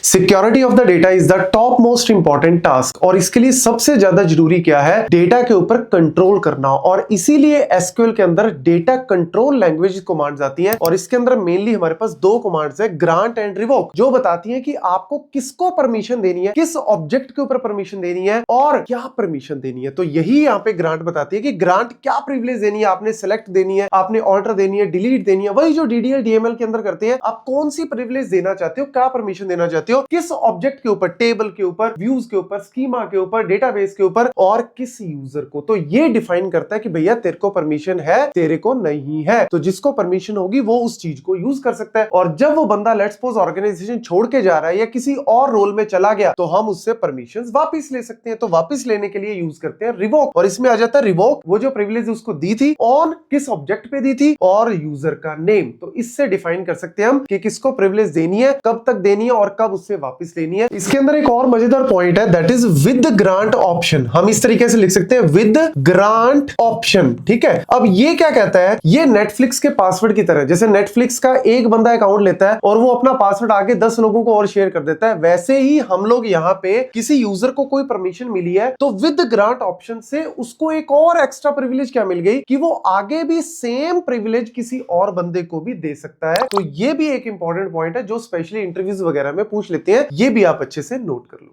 Security of the data is the top most important task, और इसके लिए सबसे ज्यादा जरूरी क्या है, डेटा के ऊपर कंट्रोल करना। और इसीलिए एसक्यूएल के अंदर डेटा कंट्रोल लैंग्वेज कमांड्स आती हैं, और इसके अंदर मेनली हमारे पास दो कमांड्स है, ग्रांट एंड रिवोक, जो बताती हैं कि आपको किसको परमिशन देनी है, किस ऑब्जेक्ट के ऊपर परमिशन देनी है और क्या परमिशन देनी है। तो यही यहाँ पे ग्रांट बताती है कि ग्रांट क्या प्रिविलेज देनी है, आपने सेलेक्ट देनी है, आपने ऑल्टर देनी है, डिलीट देनी है, वही जो डीडीएल डीएमएल के अंदर करते हैं। आप कौन सी प्रिविलेज देना चाहते हो, क्या परमिशन देना चाहते हो, किस ऑब्जेक्ट के ऊपर, टेबल के ऊपर, व्यूज के ऊपर, स्कीमा के ऊपर, डेटाबेस के ऊपर, और किस यूजर को। तो ये डिफाइन करता है कि भैया तेरे को परमिशन है, तेरे को नहीं है। तो जिसको परमिशन होगी वो उस चीज को यूज कर सकता है। और जब वो बंदा लेट्स सपोज ऑर्गेनाइजेशन छोड़ के जा रहा है या किसी और रोल में चला गया, तो हम उससे परमिशंस वापस ले सकते हैं। तो वापस लेने के लिए यूज करते हैं रिवोक, और इसमें आ जाता है रिवोक वो जो प्रिविलेज उसको दी थी, ऑन किस ऑब्जेक्ट पे दी थी, और यूजर का नेम। तो इससे डिफाइन कर सकते हैं हम कि किसको प्रिविलेज देनी है, कब तक देनी है और कब उससे वापस लेनी है। इसके अंदर एक और मजेदार पॉइंट है, that is with grant option. हम इस तरीके से लिख सकते हैं, विद ग्रांट ऑप्शन। ठीक है, अब ये क्या कहता है, ये नेटफ्लिक्स के पासवर्ड की तरह, जैसे नेटफ्लिक्स का एक बंदा अकाउंट लेता है और वो अपना पासवर्ड आगे 10 लोगों को और शेयर कर देता है, वैसे ही हम लोग यहाँ पे किसी यूजर को कोई परमिशन मिली है तो विद ग्रांट ऑप्शन से उसको एक और एक्स्ट्रा प्रिविलेज क्या मिल गई कि वो आगे भी सेम प्रिविलेज किसी और बंदे को भी दे सकता है। तो ये भी एक इंपॉर्टेंट पॉइंट है जो स्पेशली इंटरव्यूज वगैरह में पूछ लेते हैं, ये भी आप अच्छे से नोट कर लो।